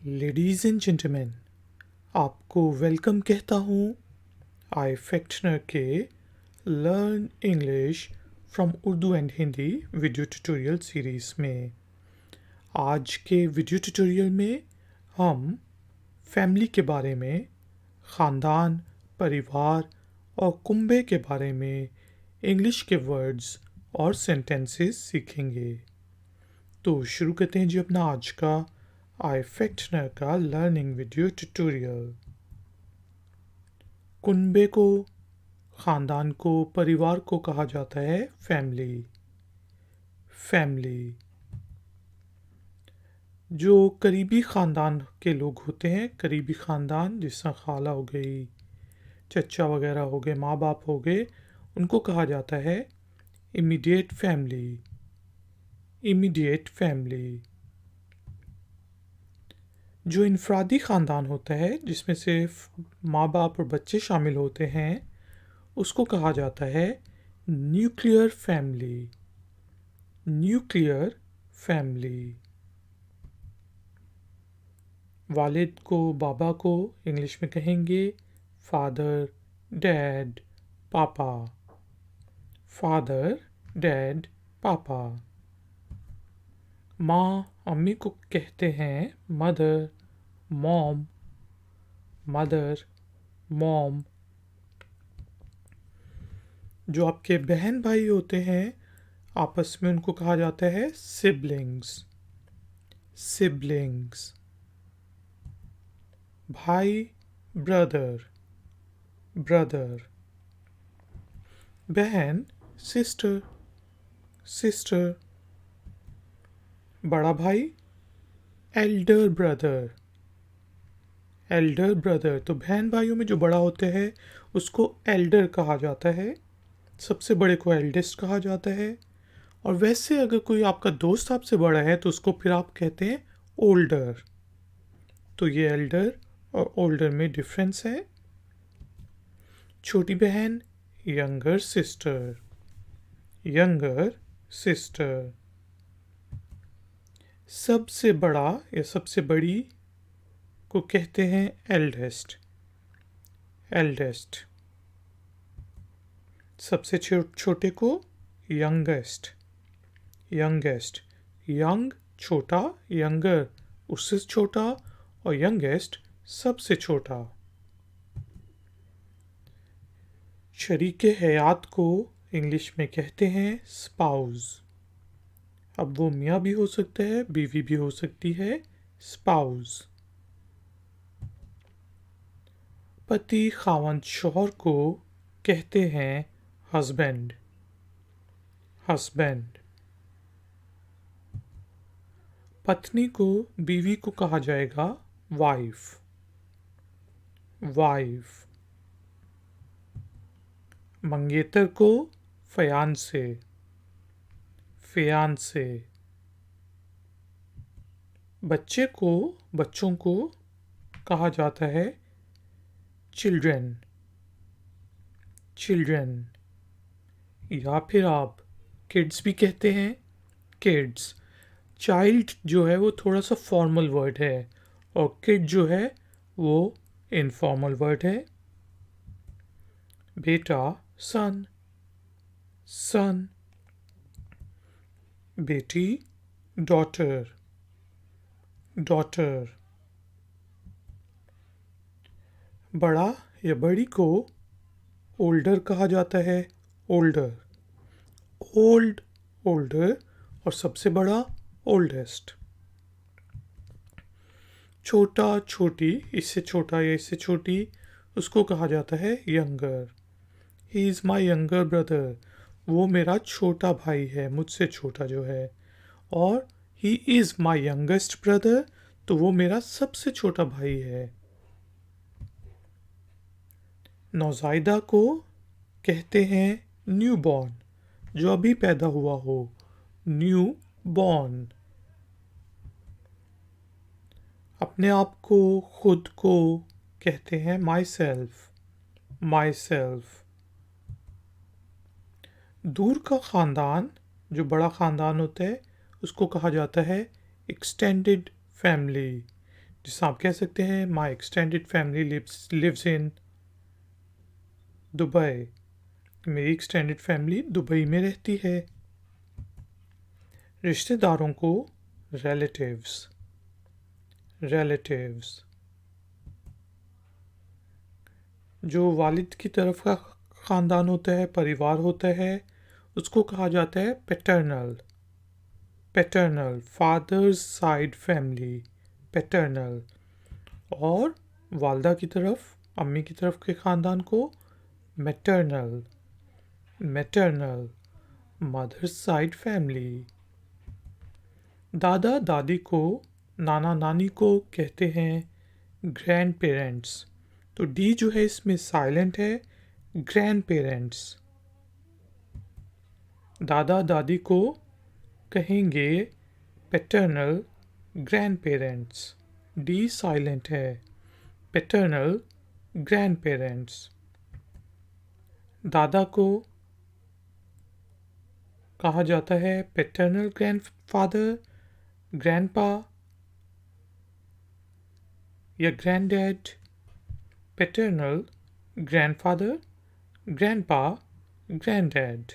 Ladies and gentleman, आपको welcome कहता हूँ आई फैक्टनर के learn English from Urdu and Hindi video tutorial series में। आज के वीडियो ट्यूटोरियल में हम फैमिली के बारे में, ख़ानदान, परिवार और कुंबे के बारे में इंग्लिश के वर्ड्स और सेंटेंसेस सीखेंगे। तो शुरू करते हैं जी अपना आज का आई फैक्टनर का लर्निंग वीडियो ट्यूटोरियल। कुनबे को, ख़ानदान को, परिवार को कहा जाता है फैमिली। फैमिली जो करीबी ख़ानदान के लोग होते हैं, करीबी ख़ानदान जिसमें खाला हो गई, चचा वगैरह हो गए, माँ बाप हो गए, उनको कहा जाता है इमीडिएट फैमिली। Immediate family. जो इनफरादी ख़ानदान होता है जिसमें सिर्फ माँ बाप और बच्चे शामिल होते हैं, उसको कहा जाता है न्यूक्लियर फैमिली। Nuclear family. वालिद को, बाबा को इंग्लिश में कहेंगे फादर, डैड, पापा। फादर, डैड, पापा। माँ, अम्मी को कहते हैं मदर, मॉम। Mother, mom. जो आपके बहन भाई होते हैं आपस में, उनको कहा जाता है सिबलिंग्स। सिबलिंग्स। भाई, ब्रदर, ब्रदर। बहन, सिस्टर, सिस्टर। बड़ा भाई, एल्डर ब्रदर, एल्डर ब्रदर। तो बहन भाइयों में जो बड़ा होते हैं उसको एल्डर कहा जाता है, सबसे बड़े को एल्डेस्ट कहा जाता है। और वैसे अगर कोई आपका दोस्त आपसे बड़ा है तो उसको फिर आप कहते हैं ओल्डर। तो ये एल्डर और ओल्डर में डिफरेंस है। छोटी बहन, यंगर सिस्टर, यंगर सिस्टर। सबसे बड़ा या सबसे बड़ी को कहते हैं एल्डेस्ट, एल्डेस्ट। सबसे छोटे को यंगेस्ट, यंगेस्ट। यंग छोटा, यंगर उससे छोटा, और यंगेस्ट सबसे छोटा। शरीके हयात को इंग्लिश में कहते हैं स्पाउस। अब वो मियाँ भी हो सकता है, बीवी भी हो सकती है, स्पाउस। पति, खावंद, शौहर को कहते हैं हस्बैंड, हस्बैंड। पत्नी को, बीवी को कहा जाएगा वाइफ, वाइफ। मंगेतर को फयान्से, फियांसे। बच्चे को, बच्चों को कहा जाता है चिल्ड्रन, चिल्ड्रन। या फिर आप किड्स भी कहते हैं, किड्स। चाइल्ड जो है वो थोड़ा सा फॉर्मल वर्ड है और किड जो है वो इनफॉर्मल वर्ड है। बेटा, सन, सन। बेटी, डॉटर, डॉटर। बड़ा या बड़ी को ओल्डर कहा जाता है, ओल्डर। Old, older. और सबसे बड़ा ओल्डेस्ट। छोटा, छोटी, इससे छोटा या इससे छोटी, उसको कहा जाता है younger. He is my younger brother, वो मेरा छोटा भाई है, मुझसे छोटा जो है। और he is my youngest brother, तो वो मेरा सबसे छोटा भाई है। नौज़ायदा को कहते हैं न्यू बॉर्न, जो अभी पैदा हुआ हो, न्यू बॉर्न। अपने आप को, खुद को कहते हैं माई सेल्फ, माई सेल्फ। दूर का ख़ानदान, जो बड़ा ख़ानदान होता है, उसको कहा जाता है एक्सटेंडेड फैमिली, जिसे आप कह सकते हैं my extended family lives in Dubai. मेरी एक्सटेंडेड फैमिली दुबई में रहती है। रिश्तेदारों को रिलेटिव्स रिलेटिव्स। जो वालिद की तरफ का ख़ानदान होता है, परिवार होता है, उसको कहा जाता है paternal. Paternal father's side family, paternal. और वालदा की तरफ, अम्मी की तरफ के ख़ानदान को maternal. Maternal mother's side family. दादा दादी को, नाना नानी को कहते हैं ग्रैंड पेरेंट्स। तो डी जो है इसमें साइलेंट है, ग्रैंड पेरेंट्स। दादा दादी को कहेंगे paternal grand parents. D silent है, पैटर्नल ग्रैंड पेरेंट्स। दादा को कहा जाता है पैटर्नल ग्रैंडफादर, ग्रैंडपा या granddad. Paternal grandfather, grandpa, granddad.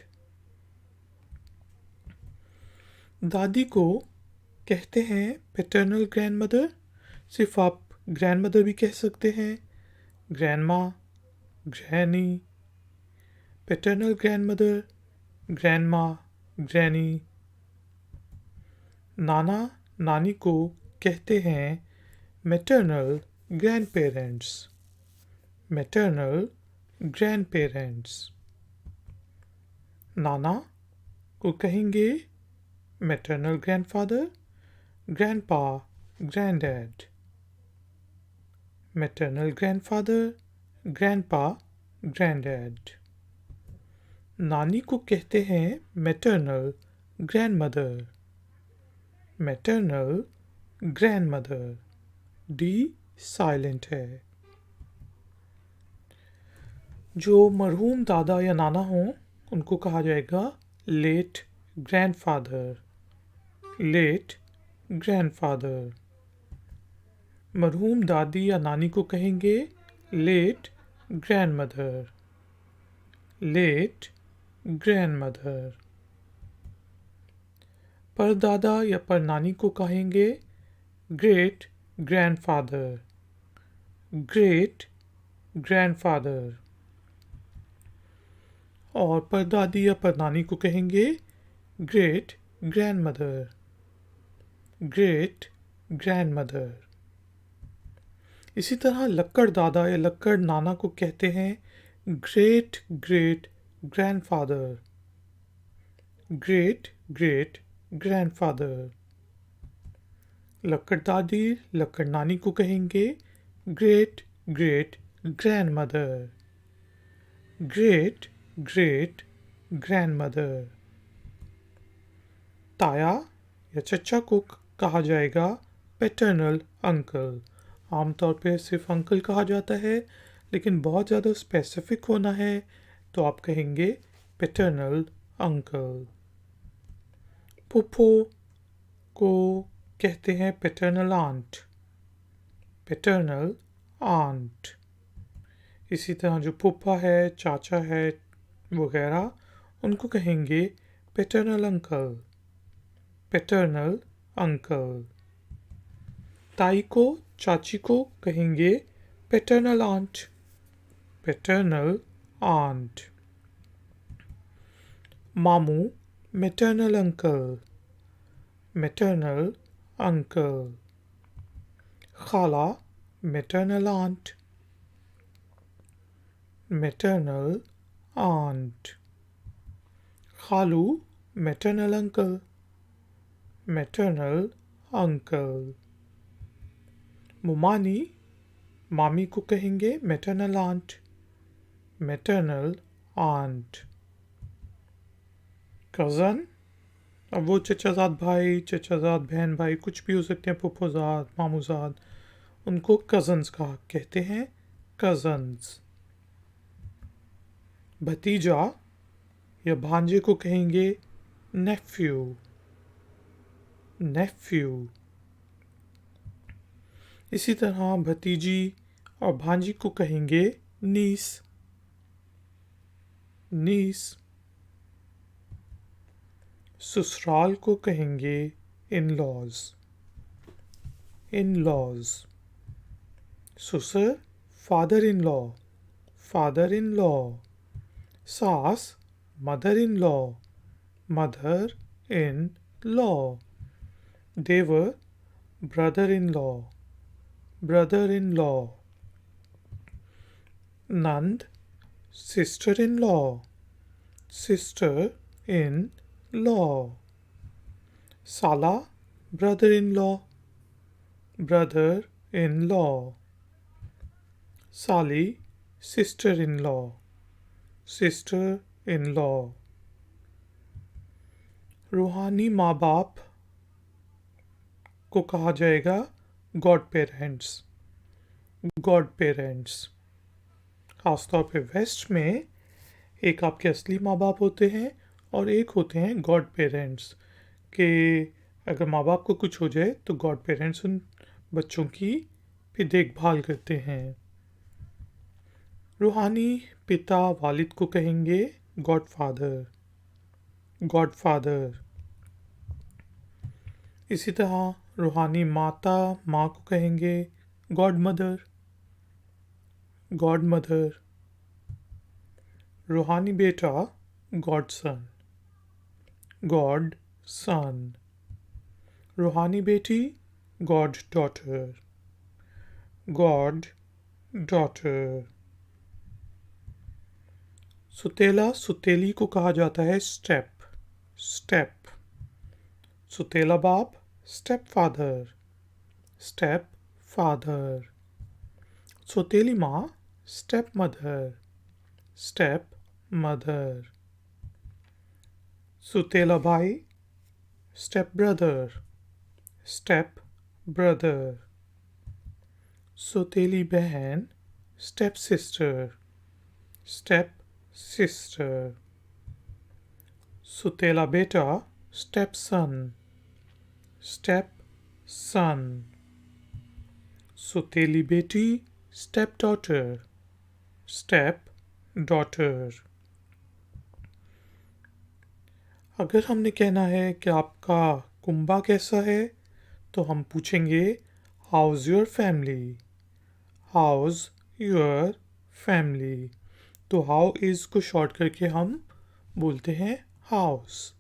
दादी को कहते हैं पैटर्नल ग्रैंडमदर। सिर्फ आप ग्रैंडमदर भी कह सकते हैं, grandma, granny. Paternal grandmother, grandma, granny. नाना नानी को कहते हैं maternal grand parents. Maternal grand parents. नाना को कहेंगे maternal grandfather, grandpa, granddad. Maternal grandfather, grandpa, granddad. नानी को कहते हैं maternal grandmother. Maternal grandmother. D silent है। जो मरहूम दादा या नाना हों उनको कहा जाएगा लेट ग्रैंडफादर। Late grandfather. मरहूम दादी या नानी को कहेंगे लेट ग्रैंडमदर। Late grandmother. परदादा या परनानी को कहेंगे ग्रेट ग्रैंडफादर। Great grandfather. और परदादी या परनानी को कहेंगे ग्रेट ग्रैंडमदर। Great grandmother. इसी तरह लक्कड़ दादा या लक्कड़ नाना को कहते हैं great great grandfather. Great great grandfather. लक्कड़ दादी लक्कड़ नानी को कहेंगे great great grandmother. Great great grandmother. ताया या चचा को कहा जाएगा पैटर्नल अंकल। आमतौर पे सिर्फ अंकल कहा जाता है, लेकिन बहुत ज़्यादा स्पेसिफिक होना है तो आप कहेंगे पैटर्नल अंकल। फूफो को कहते हैं पैटर्नल आंट। Paternal aunt. इसी तरह जो फूफा है, चाचा है वगैरह, उनको कहेंगे पैटर्नल अंकल। Paternal uncle. ताई को, चाची को कहेंगे पैटर्नल आंट। Paternal aunt. मामू मैटरनल अंकल। Maternal uncle. खाला मैटरनल आंट। Maternal aunt. खालू मैटरनल अंकल। Maternal uncle. मुमानी मामी को कहेंगे maternal aunt. Maternal aunt. Cousin, अब वो चचाजाद भाई, चचाजाद बहन भाई कुछ भी हो सकते हैं, फूफोजाद, मामूजाद, उनको कज़न्स कहा कहते हैं कज़न्स। भतीजा या भांजे को कहेंगे नेफ्यू। नेफ्यू। इसी तरह भतीजी और भांजी को कहेंगे नीस, नीस। ससुराल को कहेंगे इन लॉज, इन लॉज। ससुर father in law, father in law. सास mother in law, mother in law. देवर brother in law, brother in law. नंद sister in law, sister in law. साला brother in law, brother in law. साली sister in law, sister in law. रूहानी माँ बाप को कहा जाएगा गॉड पेरेंट्स, गॉड पेरेंट्स। खासतौर पे वेस्ट में एक आपके असली माँ बाप होते हैं और एक होते हैं गॉड पेरेंट्स, के अगर माँ बाप को कुछ हो जाए तो गॉड पेरेंट्स उन बच्चों की भी देखभाल करते हैं। रूहानी पिता वालिद को कहेंगे गॉड फादर, गॉड फादर। इसी तरह रूहानी माता माँ को कहेंगे गॉड मदर, गॉड मदर। रूहानी बेटा गॉड सन, गॉड सन। रूहानी बेटी गॉड डॉटर, गॉड डॉटर। सुतेला सुतेली को कहा जाता है स्टेप, स्टेप। सुतेला बाप स्टेप फादर, स्टेप फादर। सुतेली माँ स्टेप मदर, स्टेप मदर। सुतेला भाई स्टेप ब्रदर, स्टेप ब्रदर। सुतेली बहन स्टेप सिस्टर, स्टेप सिस्टर। सुतेला बेटा स्टेप सन, स्टेप सन। सुतेली बेटी स्टेप डॉटर, स्टेप डॉटर। अगर हमने कहना है कि आपका कुंबा कैसा है तो हम पूछेंगे how's your family, how's your family. तो हाउ इज़ को शॉर्ट करके हम बोलते हैं हाउस,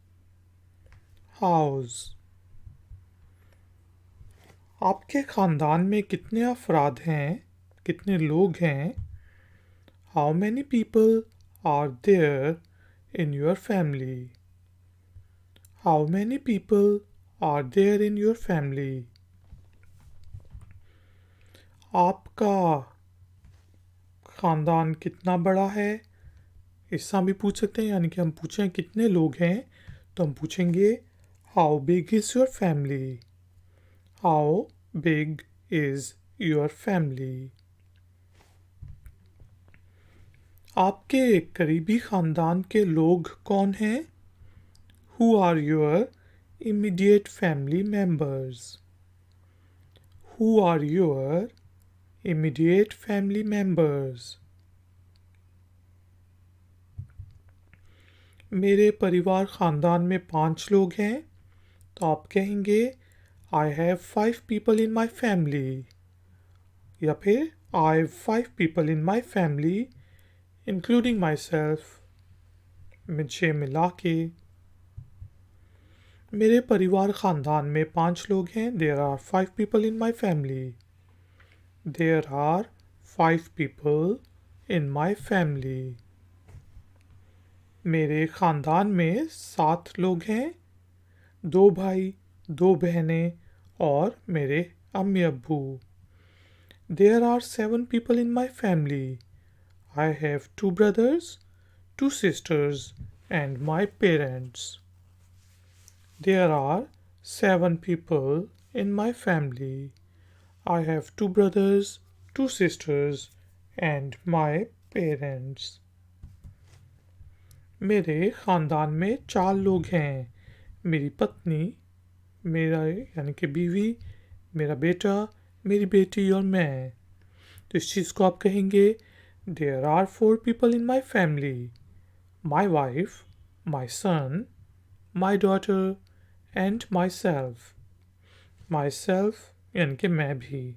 हाउस। आपके ख़ानदान में कितने अफराद हैं, कितने लोग हैं? How many people are there in your family, how many people are there in your family. आपका ख़ानदान कितना बड़ा है, इससे भी पूछ सकते हैं। यानी कि हम पूछें कितने लोग हैं तो हम पूछेंगे how big is your family, how big is your family. आपके करीबी ख़ानदान के लोग कौन हैं? Who are your immediate family members, who are your immediate family members. मेरे परिवार ख़ानदान में 5 लोग हैं तो आप कहेंगे I have 5 people in my family, या फिर I have 5 people in my family including my self, मुझे मिला के। मेरे परिवार ख़ानदान में 5 लोग हैं, there are 5 people in my family, there are 5 people in my family. मेरे ख़ानदान में 7 लोग हैं, 2 भाई 2 बहनें और मेरे अम्मी अब्बू। There are 7 people in my family. I have 2 brothers, 2 sisters and my parents. There are 7 people in my family. I have 2 brothers, 2 sisters and my parents. मेरे ख़ानदान में 4 लोग हैं, मेरी पत्नी, मेरा यानी कि बीवी, मेरा बेटा मेरी बेटी और मैं। तो इस चीज़ को आप कहेंगे there are 4 people in my family, my wife, my son, my daughter and myself. Myself यानी कि मैं भी।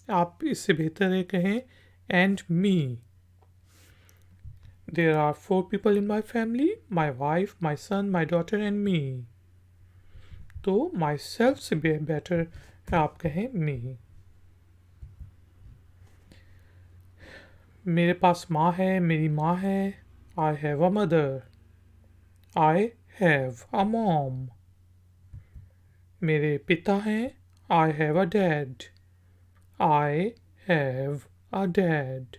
आप इससे बेहतर है कहें and me. There are 4 people in my family, my wife, my son, my daughter and me. तो माई सेल्फ से बेटर है आप कहें मी। मेरे पास माँ है, मेरी माँ है। I have a mother, I have a mom. मेरे पिता हैं, I have a dad, I have a dad.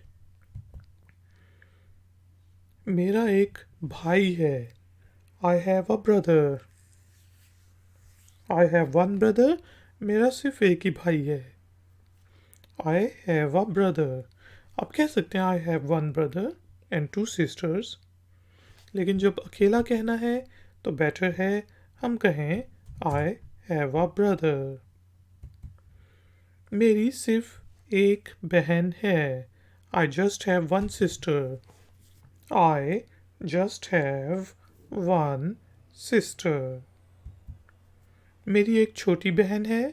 मेरा एक भाई है, I have a brother, I have one brother. मेरा सिर्फ एक ही भाई है, आई हैव अ ब्रदर। आप कह सकते हैं I have one brother and 2 sisters, लेकिन जब अकेला कहना है तो बेटर है हम कहें आई हैव अ ब्रदर। मेरी सिर्फ एक बहन है, I just have one sister, I just have one sister. मेरी एक छोटी बहन है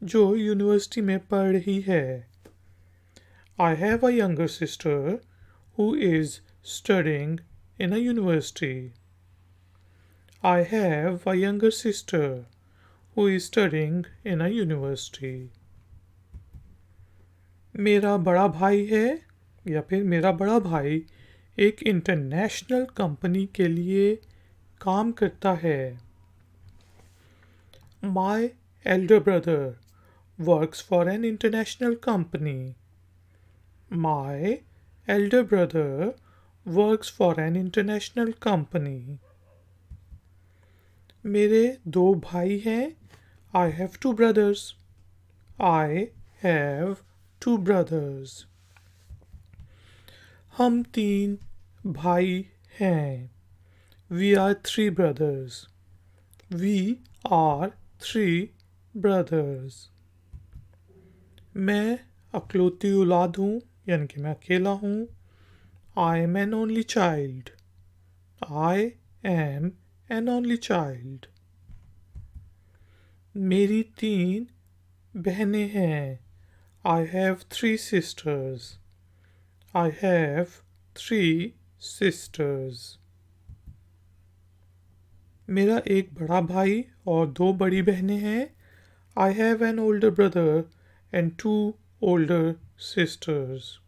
जो यूनिवर्सिटी में पढ़ रही है, I have a younger sister who is studying in a university, I have a younger sister who is studying in a university. मेरा बड़ा भाई है या फिर मेरा बड़ा भाई एक इंटरनेशनल कंपनी के लिए काम करता है। My elder brother works for an international company. My elder brother works for an international company. मेरे दो भाई हैं, I have two brothers. I have two brothers. हम तीन भाई हैं, We are three brothers. We are three brothers. मैं अकलौती औलाद हूँ यानी कि मैं अकेला हूँ, I am an only child. I am an only child. मेरी तीन बहनें हैं, I have three sisters. I have three sisters. मेरा एक बड़ा भाई और दो बड़ी बहनें हैं, I have an older brother and two older sisters.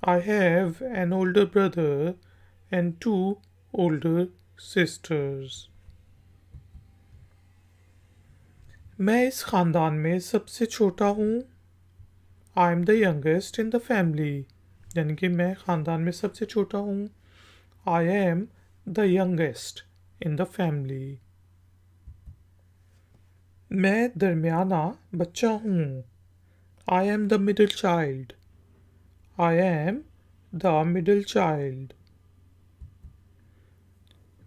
I have an older brother and two older sisters. मैं इस ख़ानदान में सबसे छोटा हूँ, I am the youngest in the family. यानी कि मैं ख़ानदान में सबसे छोटा हूँ, I am the youngest in the family. मैं दरमियाना बच्चा हूँ, I am the middle child. I am the middle child.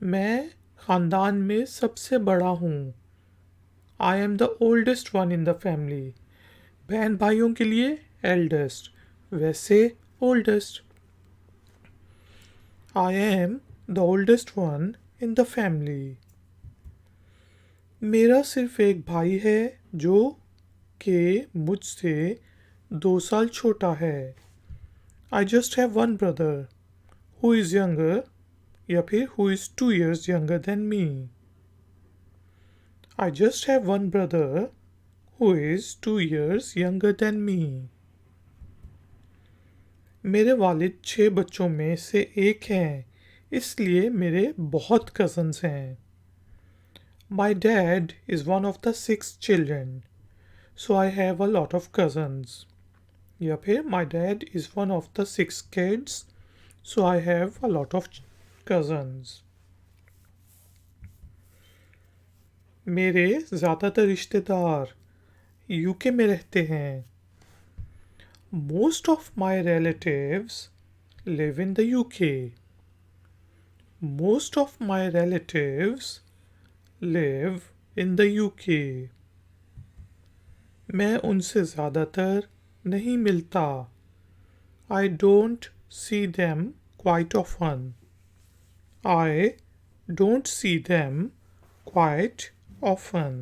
मैं ख़ानदान में सबसे बड़ा हूँ, I am the oldest one in the family. बहन भाइयों के लिए eldest, वैसे oldest. I am the oldest one in the family. मेरा सिर्फ एक भाई है जो कि मुझसे 2 साल छोटा है, I just have one brother who is younger या फिर who is 2 years younger than me. I just have one brother who is 2 years younger than me. मेरे वालिद 6 बच्चों में से एक हैं, इसलिए मेरे बहुत कज़न्स हैं। My dad is one of the 6 children, so I have a lot of cousins. या फिर my dad is one of the 6 kids, so I have a lot of cousins. मेरे ज़्यादातर रिश्तेदार यूके में रहते हैं, Most of my relatives live in the UK. Most of my relatives live in the UK. मैं उनसे ज़्यादातर नहीं मिलता। I don't see them quite often. I don't see them quite often.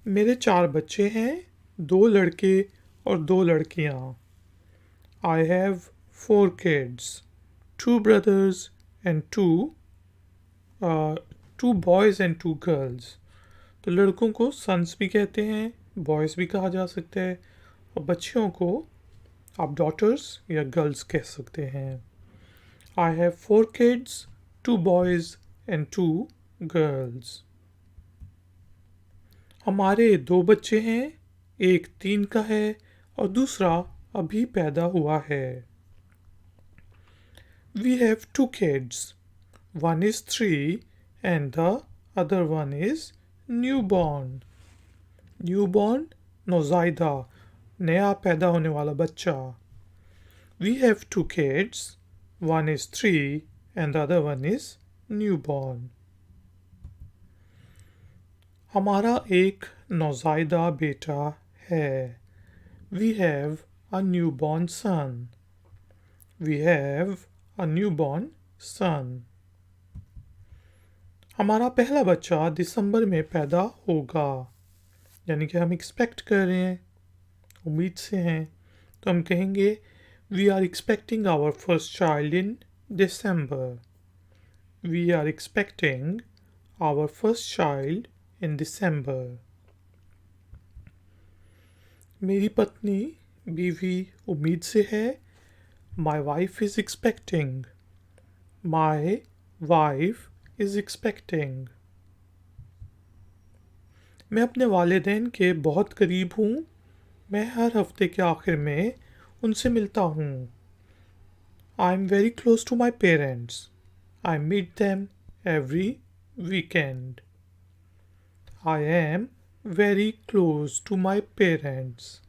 मेरे 4 बच्चे हैं, 2 लड़के और 2 लड़कियां। I have 4 kids, 2 brothers and uh, 2 boys and 2 girls. तो लड़कों को sons भी कहते हैं, boys भी कहा जा सकता है और बच्चियों को आप daughters या girls कह सकते हैं। I have 4 kids, 2 boys and 2 girls. हमारे 2 बच्चे हैं, एक 3 का है और दूसरा अभी पैदा हुआ है। We have 2 kids. One is 3 and the other one is newborn. Newborn, नौज़ायदा, नया पैदा होने वाला बच्चा। We have 2 kids. One is 3 and the other one is newborn. हमारा एक नौज़ायदा बेटा है। We have a newborn son. We have a newborn son. हमारा पहला बच्चा दिसंबर में पैदा होगा, यानी कि हम एक्सपेक्ट कर रहे हैं, उम्मीद से हैं, तो हम कहेंगे We are expecting our first child in December. We are expecting our first child in December. मेरी पत्नी बीवी उम्मीद से है। My wife is expecting. My wife is expecting. मैं अपने वालिदैन के बहुत करीब हूँ। मैं हर हफ्ते के आखिर में उनसे मिलता हूँ। I am very close to my parents. I meet them every weekend. I am very close to my parents.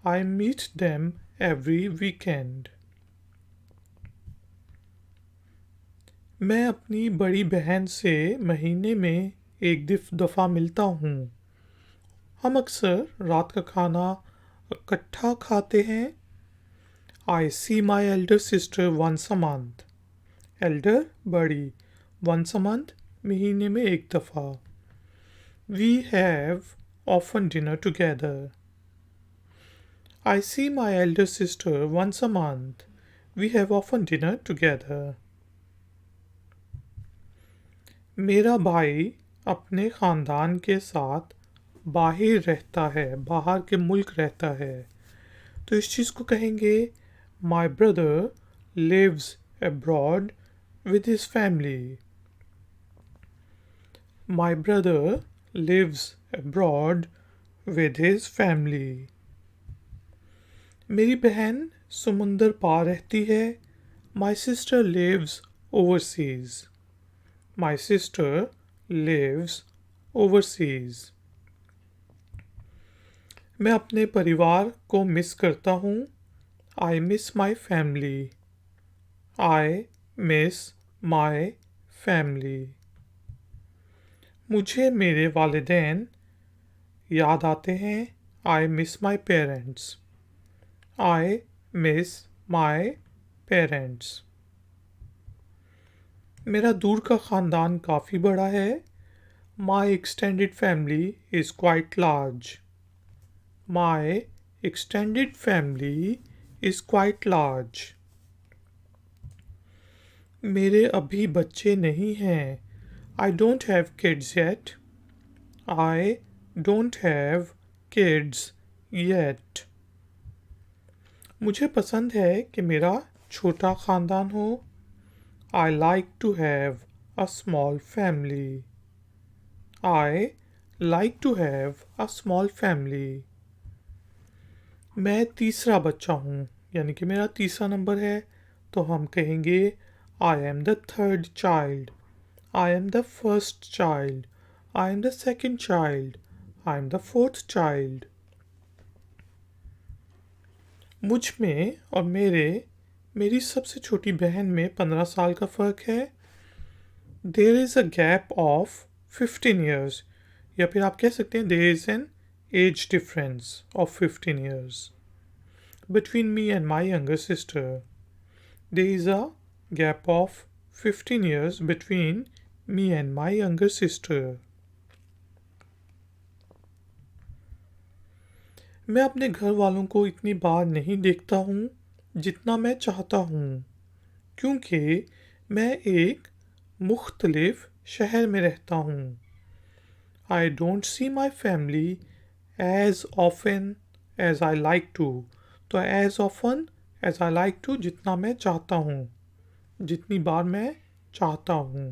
I meet them every weekend. मैं अपनी बड़ी बहन से महीने में एक दफ़ा मिलता हूँ। हम अक्सर रात का खाना इकट्ठा खाते हैं। I see my elder sister once a month. Elder बड़ी, once a month महीने में एक दफ़ा। We have often dinner together. I see my elder sister once a month. We have often dinner together. मेरा भाई अपने ख़ानदान के साथ बाहर रहता है, बाहर के मुल्क रहता है, तो इस चीज़ को कहेंगे My brother lives abroad with his family. My brother lives abroad with his family. मेरी बहन समुंदर पार रहती है। My sister lives overseas. My sister lives overseas. मैं अपने परिवार को मिस करता हूँ। I miss my family. I miss my family. मुझे मेरे वालिदैन याद आते हैं। I miss my parents. I miss my parents. मेरा दूर का ख़ानदान काफ़ी बड़ा है। My extended family is quite large. My extended family is quite large. मेरे अभी बच्चे नहीं हैं। I don't have kids yet. I don't have kids yet. मुझे पसंद है कि मेरा छोटा ख़ानदान हो। I like to have a small family. I like to have a small family. मैं तीसरा बच्चा हूँ, यानी कि मेरा तीसरा नंबर है, तो हम कहेंगे I am the third child. I am the first child. I am the second child. I am the fourth child. मुझ में और मेरी सबसे छोटी बहन में 15 साल का फ़र्क है। There is a gap of 15 years, या फिर आप कह सकते हैं there is an age difference of 15 years. Between me and my younger sister, there is a gap of 15 years between me and my younger sister. मैं अपने घर वालों को इतनी बार नहीं देखता हूँ जितना मैं चाहता हूँ, क्योंकि मैं एक मुख्तलिफ शहर में रहता हूँ. I don't see my family as often as I like to. तो as often as I like to जितना मैं चाहता हूँ, जितनी बार मैं चाहता हूँ.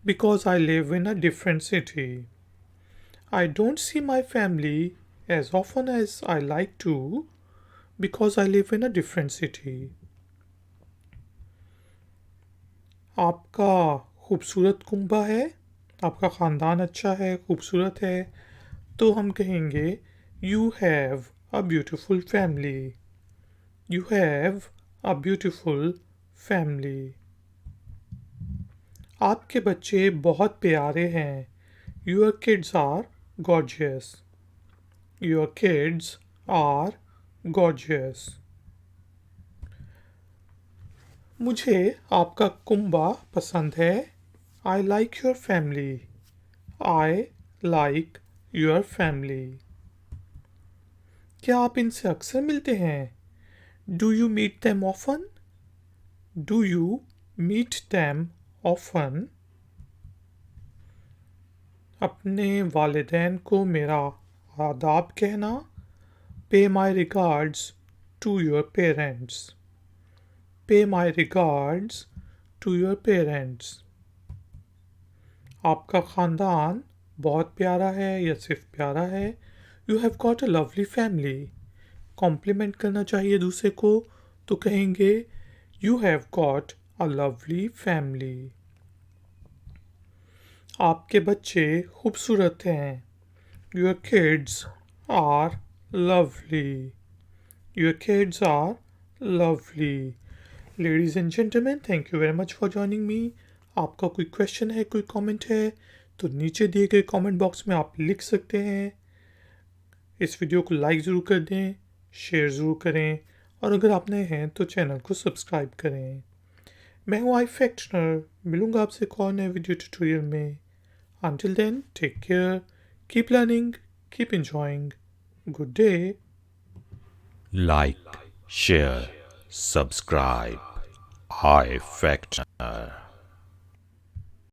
Because I live in a different city. I don't see my family as often as I like to because I live in a different city. आपका खूबसूरत कुंबा है, आपका ख़ानदान अच्छा है, खूबसूरत है, तो हम कहेंगे You have a beautiful family. You have a beautiful family. आपके बच्चे बहुत प्यारे हैं. Your kids are gorgeous. Your kids are gorgeous. मुझे आपका कुंबा पसंद है. I like your family. I like your family. क्या आप इनसे अक्सर मिलते हैं? Do you meet them often? Do you meet them often? अपने वालिदैन को मेरा आदाब कहना. Pay my regards to your parents. Pay my regards to your parents. आपका ख़ानदान बहुत प्यारा है या सिर्फ प्यारा है. You have got a lovely family. Compliment करना चाहिए दूसरे को, तो कहेंगे You have got a lovely family. आपके बच्चे खूबसूरत हैं. Your kids are lovely. Your kids are lovely. Ladies and gentlemen, thank you very much for joining me. आपका कोई क्वेश्चन है, कोई कमेंट है, तो नीचे दिए गए कमेंट बॉक्स में आप लिख सकते हैं. इस वीडियो को लाइक ज़रूर कर दें, शेयर ज़रूर करें, और अगर आप नए हैं तो चैनल को सब्सक्राइब करें. मैं हूँ iFactioner. मिलूँगा आपसे एक और नए वीडियो ट्यूटोरियल में. Until then, take care, keep learning, keep enjoying. Good day. Like, share, subscribe. iFactioner.